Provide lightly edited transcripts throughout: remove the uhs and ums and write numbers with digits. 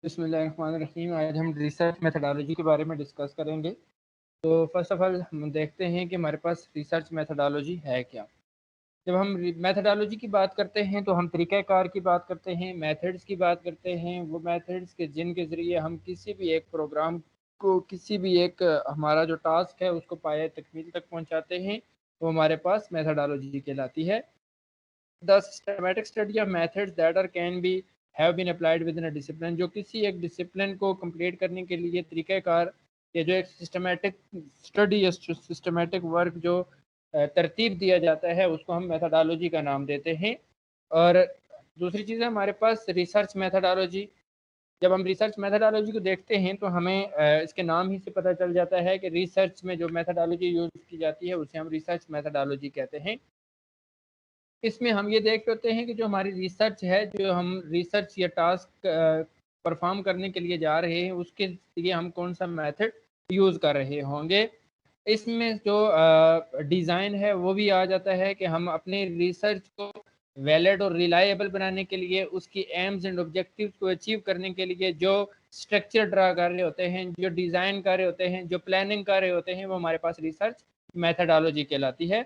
बिस्मिल्लाहिर्रहमानिर्रहीम। आज हम रिसर्च मेथडोलॉजी के बारे में डिस्कस करेंगे। तो फर्स्ट ऑफ ऑल हम देखते हैं कि हमारे पास रिसर्च मेथडोलॉजी है क्या। जब हम मेथडोलॉजी की बात करते हैं तो हम तरीक़ाकार की बात करते हैं, मेथड्स की बात करते हैं, वो मेथड्स के जिनके ज़रिए हम किसी भी एक प्रोग्राम को, किसी भी एक हमारा जो टास्क है उसको पाए तकमील तक पहुँचाते हैं, वो हमारे पास मेथडोलॉजी कहलाती है। The systematic study of methods that are can be have been applied within a discipline, जो किसी एक डिसिप्लिन को कंप्लीट करने के लिए तरीक़ाकार या जो एक सिस्टमैटिक स्टडी या सिस्टमैटिक वर्क जो तरतीब दिया जाता है उसको हम मेथडोलॉजी का नाम देते हैं। और दूसरी चीज़ है हमारे पास रिसर्च मेथडोलॉजी। जब हम रिसर्च मेथडोलॉजी को देखते हैं तो हमें इसके नाम ही से पता चल जाता है कि रिसर्च में जो मेथडोलॉजी यूज़ की जाती है उसे हम रिसर्च मेथडोलॉजी कहते हैं। इसमें हम ये देख होते हैं कि जो हमारी रिसर्च है, जो हम रिसर्च या टास्क परफॉर्म करने के लिए जा रहे हैं उसके लिए हम कौन सा मेथड यूज़ कर रहे होंगे। इसमें जो डिज़ाइन है वो भी आ जाता है कि हम अपने रिसर्च को वैलिड और रिलायबल बनाने के लिए, उसकी एम्स एंड ऑब्जेक्टिव्स को अचीव करने के लिए जो स्ट्रक्चर ड्रा कर रहे होते हैं, जो डिज़ाइन कर रहे होते हैं, जो प्लानिंग कर रहे होते हैं, वो हमारे पास रिसर्च मेथडोलॉजी कहलाती है।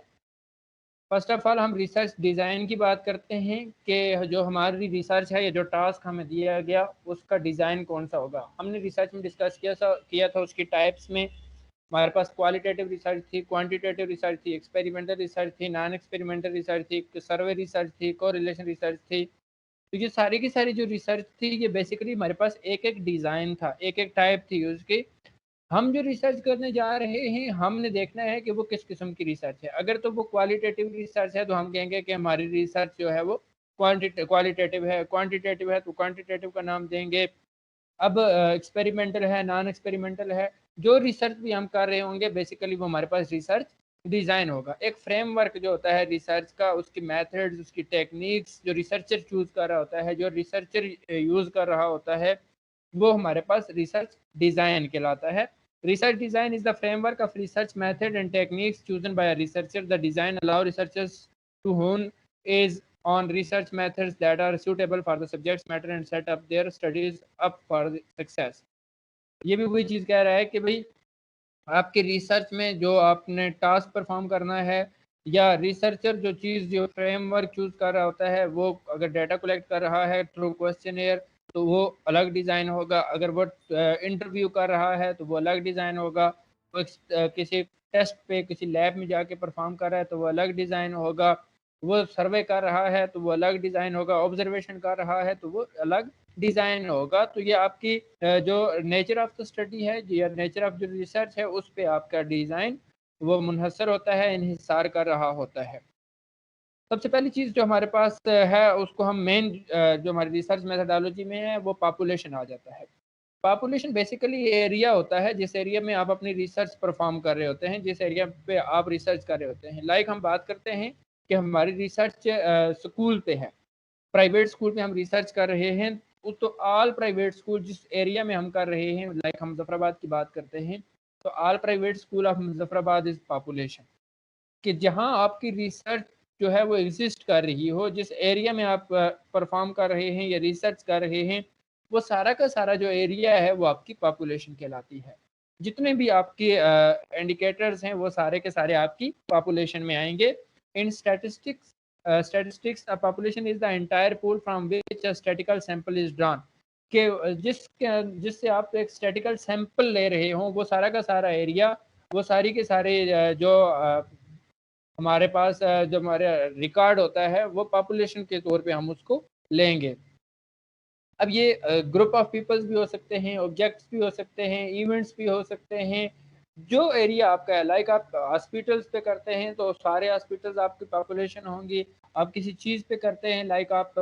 फर्स्ट ऑफ ऑल हम रिसर्च डिज़ाइन की बात करते हैं कि जो हमारी रिसर्च है या जो टास्क हमें दिया गया उसका डिज़ाइन कौन सा होगा। हमने रिसर्च में डिस्कस किया था उसकी टाइप्स में। हमारे पास क्वालिटेटिव रिसर्च थी, क्वांटिटेटिव रिसर्च थी, एक्सपेरिमेंटल रिसर्च थी, नॉन एक्सपेरिमेंटल रिसर्च थी, सर्वे रिसर्च थी, कोरिलेशन रिसर्च थी। तो ये सारी की सारी जो रिसर्च थी ये बेसिकली हमारे पास एक एक डिज़ाइन था, एक एक टाइप थी उसकी। हम जो रिसर्च करने जा रहे हैं हमने देखना है कि वो किस किस्म की रिसर्च है। अगर तो वो क्वालिटेटिव रिसर्च है तो हम कहेंगे कि हमारी रिसर्च जो है वो क्वालिटेटिव है, क्वांटिटेटिव है तो क्वांटिटेटिव का नाम देंगे। अब एक्सपेरिमेंटल है, नॉन एक्सपेरिमेंटल है, जो रिसर्च भी हम कर रहे होंगे बेसिकली वो हमारे पास रिसर्च डिज़ाइन होगा। एक फ्रेमवर्क जो होता है रिसर्च का, उसकी मेथड्स, उसकी टेक्निक्स जो रिसर्चर चूज़ कर रहा होता है, जो रिसर्चर यूज़ कर रहा होता है, वो हमारे पास रिसर्च डिज़ाइन कहलाता है। Research design is the framework of research method and techniques chosen by a researcher. The design allow researchers to hone is on research methods that are suitable for the subject's matter and set up their studies up for success. ये भी वही चीज़ कह रहा है कि भाई आपके research में जो आपने टास्क परफॉर्म करना है या रिसर्चर जो चीज़ जो फ्रेमवर्क चूज़ कर रहा होता है, वो अगर डाटा कलेक्ट कर रहा है थ्रू क्वेश्चनेयर तो वो अलग डिज़ाइन होगा। अगर वो इंटरव्यू कर रहा है तो वो अलग डिज़ाइन होगा। वो किसी टेस्ट पे किसी लैब में जाके परफॉर्म कर रहा है तो वो अलग डिज़ाइन होगा। वो सर्वे कर रहा है तो वो अलग डिज़ाइन होगा। ऑब्जर्वेशन कर रहा है तो वो अलग डिज़ाइन होगा। तो ये आपकी जो नेचर ऑफ द स्टडी है या नेचर ऑफ जो रिसर्च है उस पे आपका डिज़ाइन वो मुनहसर होता है, इन्हिसार कर रहा होता है। सबसे पहली चीज़ जो हमारे पास है उसको हम मेन जो हमारी रिसर्च मेथोडोलॉजी में है वो पॉपुलेशन आ जाता है। पॉपुलेशन बेसिकली एरिया होता है जिस एरिया में आप अपनी रिसर्च परफॉर्म कर रहे होते हैं, जिस एरिया पे आप रिसर्च कर रहे होते हैं। लाइक हम बात करते हैं कि हमारी रिसर्च स्कूल पे है, प्राइवेट स्कूल में हम रिसर्च कर रहे हैं। तो ऑल प्राइवेट स्कूल जिस एरिया में हम कर रहे हैं, लाइक हम मुजफ्फराबाद की बात करते हैं तो all private school of Muzaffarabad is population. कि जहाँ आपकी रिसर्च जो है वो एग्जिस्ट कर रही हो, जिस एरिया में आप परफॉर्म कर रहे हैं या रिसर्च कर रहे हैं, वो सारा का सारा जो एरिया है वो आपकी पॉपुलेशन कहलाती है। जितने भी आपके इंडिकेटर्स हैं वो सारे के सारे आपकी पॉपुलेशन में आएंगे। इन statistics population is the entire pool from which a statistical sample is drawn. कि जिससे आप एक स्टैटिकल सैंपल ले रहे हो वो सारा का सारा एरिया, वो सारी के सारे जो हमारे पास जो हमारे रिकॉर्ड होता है वो पॉपुलेशन के तौर पे हम उसको लेंगे। अब ये ग्रुप ऑफ पीपल्स भी हो सकते हैं, ऑब्जेक्ट्स भी हो सकते हैं, इवेंट्स भी हो सकते हैं। जो एरिया आपका है, लाइक आप हॉस्पिटल्स पे करते हैं तो सारे हॉस्पिटल्स आपकी पॉपुलेशन होंगी। आप किसी चीज़ पे करते हैं, लाइक आप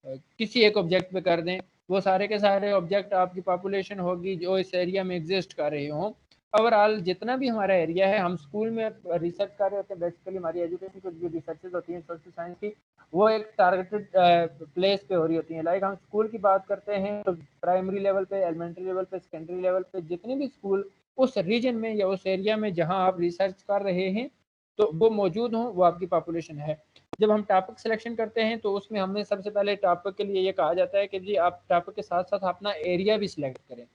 किसी एक ऑब्जेक्ट पे कर दें, वो सारे के सारे ऑब्जेक्ट आपकी पॉपुलेशन होगी जो इस एरिया में एग्जिस्ट कर रहे हों। ओवरऑल जितना भी हमारा एरिया है, हम स्कूल में रिसर्च कर रहे होते हैं, बेसिकली हमारी एजुकेशन की जो रिसर्चेज होती हैं सोशल साइंस की, वो एक टारगेटेड प्लेस पे हो रही होती हैं। लाइक हम स्कूल की बात करते हैं तो प्राइमरी लेवल पे, एलिमेंट्री लेवल पे, सेकेंडरी लेवल पे जितने भी स्कूल उस रीजन में या उस एरिया में जहाँ आप रिसर्च कर रहे हैं तो वो मौजूद हों, वो आपकी पॉपुलेशन है। जब हम टॉपिक सिलेक्शन करते हैं तो उसमें हमें सबसे पहले टॉपिक के लिए ये कहा जाता है कि जी आप टॉपिक के साथ साथ अपना एरिया भी सिलेक्ट करें।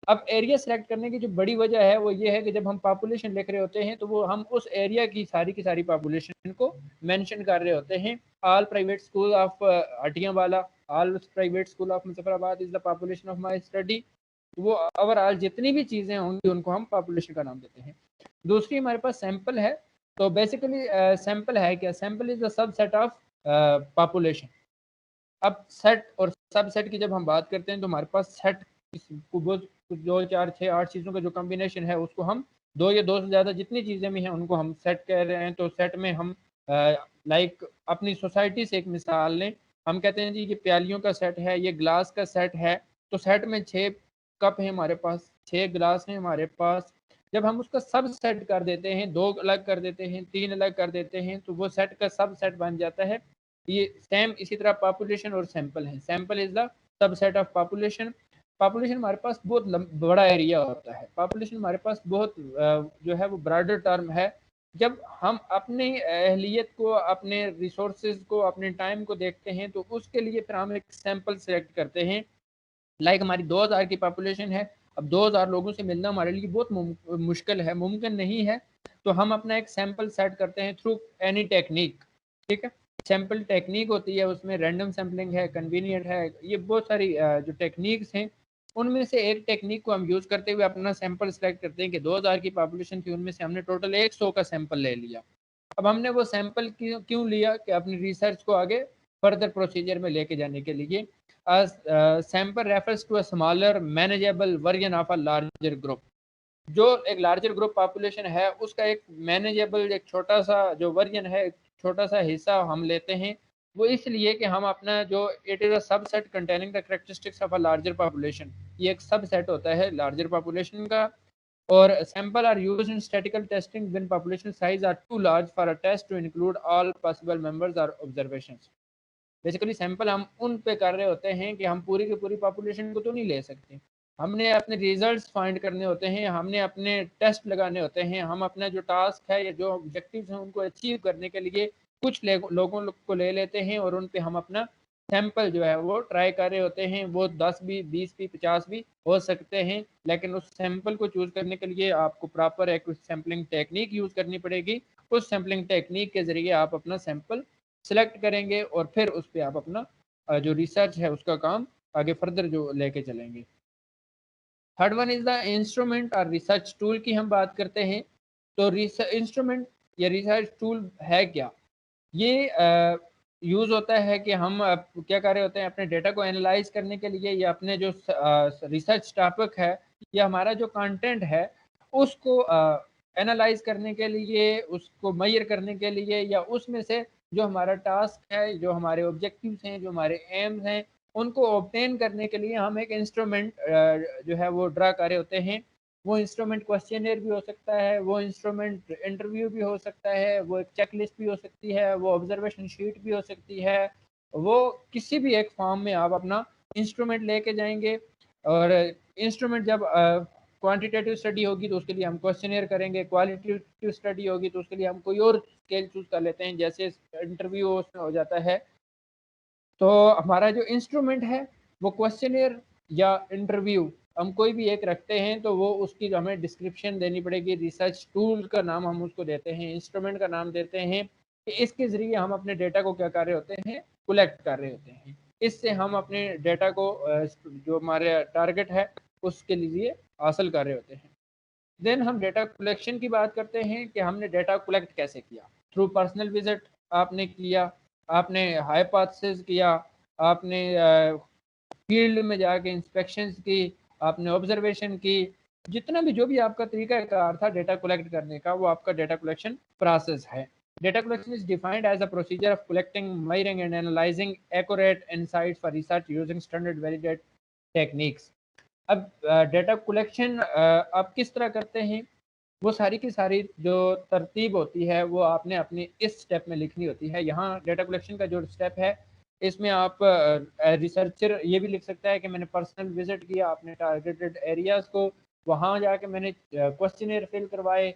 अब एरिया सेलेक्ट करने की जो बड़ी वजह है वो ये है कि जब हम पॉपुलेशन लिख रहे होते हैं तो वो हम उस एरिया की सारी पॉपुलेशन को मेंशन कर रहे होते हैं। All private school of Hatiyawala, all private school of Muzaffarabad is the population of my study. वो ओवरऑल जितनी भी चीज़ें होंगी उनको हम पॉपुलेशन का नाम देते हैं। दूसरी हमारे पास सैंपल है। तो बेसिकली सैंपल है क्या? Sample is the subset of population. अब सेट और सबसेट की जब हम बात करते हैं तो हमारे पास सेट दो चार छः आठ चीज़ों का जो कॉम्बिनेशन है उसको हम दो या दो से ज़्यादा जितनी चीज़ें भी हैं उनको हम सेट कह रहे हैं। तो सेट में हम लाइक अपनी सोसाइटी से एक मिसाल लें, हम कहते हैं जी ये प्यालियों का सेट है, ये ग्लास का सेट है। तो सेट में 6 कप हैं हमारे पास, 6 ग्लास हैं हमारे पास। जब हम उसका सब सेट कर देते हैं, 2 अलग कर देते हैं, 3 अलग कर देते हैं, तो वो सेट का सब सेट बन जाता है। ये सेम इसी तरह पॉपुलेशन और सैंपल है। Sample is the subset of population. Population हमारे पास बहुत बड़ा एरिया होता है। पॉपुलेशन हमारे पास बहुत जो है वो ब्रॉडर टर्म है। जब हम अपनी अहलियत को, अपने रिसोर्सेज को, अपने टाइम को देखते हैं तो उसके लिए फिर हम एक सैंपल सेलेक्ट करते हैं। लाइक हमारी 2000 की पॉपुलेशन है। अब 2000 लोगों से मिलना हमारे लिए बहुत मुश्किल है, मुमकिन नहीं है। तो हम अपना एक सैंपल सेट करते हैं थ्रू एनी टेक्निक। ठीक है, सैंपल टेक्निक होती है, उसमें रैंडम सैम्पलिंग है, कन्वीनियंट है, ये बहुत सारी जो टेक्निक्स हैं उनमें से एक टेक्निक को हम यूज़ करते हुए अपना सैंपल सेलेक्ट करते हैं कि 2000 की पॉपुलेशन थी, उनमें से हमने टोटल 100 का सैंपल ले लिया। अब हमने वो सैंपल क्यों लिया? कि अपनी रिसर्च को आगे फर्दर प्रोसीजर में लेके जाने के लिए। Sample refers to a smaller manageable version of a larger group. जो एक लार्जर ग्रुप पॉपुलेशन है उसका एक मैनेजेबल, एक छोटा सा जो वर्जन है, एक छोटा सा हिस्सा हम लेते हैं। वो इसलिए कि हम अपना जो it is a subset containing the characteristics of a larger population, ये एक सबसेट होता है लार्जर पॉपुलेशन का। और sample are used in statistical testing when population size are too large for a test to include all possible members or observations। Basically sample हम उन पे कर रहे होते हैं कि हम पूरी की पूरी पॉपुलेशन को तो नहीं ले सकते। हमने अपने रिजल्ट्स फाइंड करने होते हैं, हमने अपने टेस्ट लगाने होते हैं, हम अपना जो टास्क है या जो ऑब्जेक्टिव्स हैं उनको अचीव करने के लिए कुछ लोगों को ले लेते हैं और उन पे हम अपना सैंपल जो है वो ट्राई कर रहे होते हैं। वो 10 भी, 20 भी, 50 भी हो सकते हैं, लेकिन उस सैंपल को चूज़ करने के लिए आपको प्रॉपर एक सैम्पलिंग टेक्निक यूज़ करनी पड़ेगी। उस सैम्पलिंग टेक्निक के ज़रिए आप अपना सैंपल सेलेक्ट करेंगे और फिर उस पर आप अपना जो रिसर्च है उसका काम आगे फर्दर जो लेके चलेंगे। Third one is the instrument और रिसर्च टूल की हम बात करते हैं। तो रिसर्च इंस्ट्रूमेंट या रिसर्च टूल है क्या? ये यूज़ होता है कि हम क्या कर रहे होते हैं अपने डेटा को एनालाइज करने के लिए, या अपने जो रिसर्च टॉपिक है या हमारा जो कंटेंट है उसको एनालाइज करने के लिए, उसको मेजर करने के लिए, या उसमें से जो हमारा टास्क है, जो हमारे ऑब्जेक्टिव्स हैं, जो हमारे एम्स हैं, उनको ऑब्टेन करने के लिए हम एक इंस्ट्रूमेंट जो है वो ड्रा कर रहे होते हैं। वो इंस्ट्रूमेंट क्वेश्चनर भी हो सकता है, वो इंस्ट्रूमेंट इंटरव्यू भी हो सकता है, वो एक चेकलिस्ट भी हो सकती है, वो ऑब्जर्वेशन शीट भी हो सकती है। वो किसी भी एक फॉर्म में आप अपना इंस्ट्रूमेंट लेके जाएंगे। और इंस्ट्रूमेंट जब क्वांटिटेटिव स्टडी होगी तो उसके लिए हम क्वेश्चनर करेंगे, क्वालिटेटिव स्टडी होगी तो उसके लिए हम कोई और स्केल चूज कर लेते हैं, जैसे इंटरव्यू उसमें हो जाता है। तो हमारा जो इंस्ट्रूमेंट है वो क्वेश्चनर या इंटरव्यू, हम कोई भी एक रखते हैं तो वो उसकी हमें डिस्क्रिप्शन देनी पड़ेगी। रिसर्च टूल का नाम हम उसको देते हैं, इंस्ट्रूमेंट का नाम देते हैं कि इसके ज़रिए हम अपने डेटा को क्या कर रहे होते हैं, कलेक्ट कर रहे होते हैं। इससे हम अपने डेटा को जो हमारे टारगेट है उसके लिए हासिल कर रहे होते हैं। देन हम डेटा कलेक्शन की बात करते हैं कि हमने डेटा कलेक्ट कैसे किया। थ्रू पर्सनल विजिट आपने किया, आपने हाइपोथेसिस किया, आपने फील्ड में जाके इंस्पेक्शंस की, आपने ऑब्जर्वेशन की। जितना भी जो भी आपका तरीका कार था डेटा कलेक्ट करने का, वो आपका डेटा कलेक्शन प्रोसेस है। Data collection is defined as a procedure of collecting, measuring and analysing accurate insights for research using standard validate techniques. अब डेटा कलेक्शन आप किस तरह करते हैं, वो सारी की सारी जो तरतीब होती है वो आपने अपनी इस स्टेप में लिखनी होती है। यहाँ डेटा कलेक्शन का जो स्टेप है इसमें आप रिसर्चर ये भी लिख सकता है कि मैंने पर्सनल विजिट किया, आपने टारगेटेड एरियाज को, वहाँ जाके मैंने क्वेश्चनर फिल करवाए,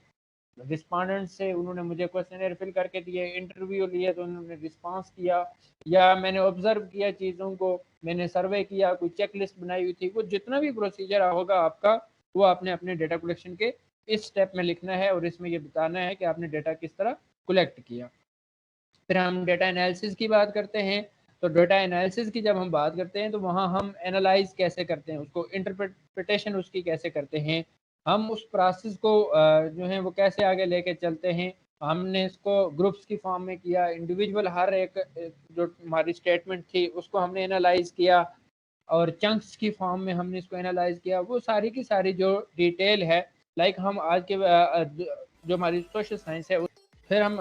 रिस्पॉन्डेंट से, उन्होंने मुझे क्वेश्चन फिल करके दिए, इंटरव्यू लिए तो उन्होंने रिस्पांस किया, या मैंने ऑब्जर्व किया चीज़ों को, मैंने सर्वे किया, कोई चेक लिस्ट बनाई हुई थी, वो जितना भी प्रोसीजर होगा आपका, वो आपने अपने डेटा कलेक्शन के इस स्टेप में लिखना है और इसमें ये बताना है कि आपने डेटा किस तरह कलेक्ट किया। फिर हम डेटा एनालिसिस की बात करते हैं। तो डेटा एनालिसिस की जब हम बात करते हैं तो वहाँ हम एनालाइज कैसे करते हैं, उसको इंटरप्रिटेशन उसकी कैसे करते हैं, हम उस प्रोसेस को जो है वो कैसे आगे लेके चलते हैं। हमने इसको ग्रुप्स की फॉर्म में किया, इंडिविजुअल हर एक जो हमारी स्टेटमेंट थी उसको हमने एनालाइज किया, और चंक्स की फॉर्म में हमने इसको एनालाइज किया। वो सारी की सारी जो डिटेल है, लाइक हम आज के जो हमारी सोशल साइंस है, फिर हम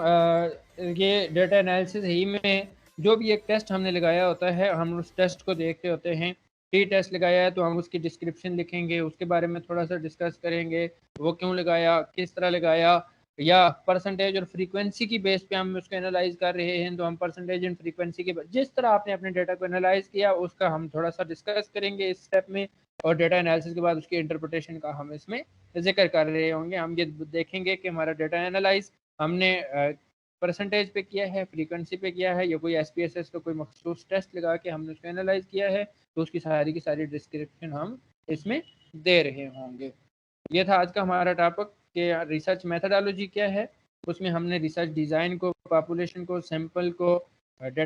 ये डेटा एनालिसिस ही में जो भी एक टेस्ट हमने लगाया होता है, हम उस टेस्ट को देखते होते हैं। टी टेस्ट लगाया है तो हम उसकी डिस्क्रिप्शन लिखेंगे, उसके बारे में थोड़ा सा डिस्कस करेंगे, वो क्यों लगाया, किस तरह लगाया, या परसेंटेज और फ्रीक्वेंसी की बेस पे हम उसको एनालाइज कर रहे हैं तो हम परसेंटेज एंड फ्रीक्वेंसी के जिस तरह आपने अपने डेटा को एनालाइज किया उसका हम थोड़ा सा डिस्कस करेंगे इस स्टेप में। और डेटा एनालिसिस के बाद उसकी इंटरप्रिटेशन का हम इसमें जिक्र कर रहे होंगे। हम ये देखेंगे कि हमारा डेटा एनालाइज हमने परसेंटेज पे किया है, फ्रीक्वेंसी पे किया है, या कोई SPSS का कोई मखसूस टेस्ट लगा के हमने उसको एनालाइज किया है, तो उसकी सारी की सारी डिस्क्रिप्शन हम इसमें दे रहे होंगे। ये था आज का हमारा टॉपिक कि रिसर्च मेथडोलॉजी क्या है। उसमें हमने रिसर्च डिज़ाइन को, पॉपुलेशन को, सैंपल को,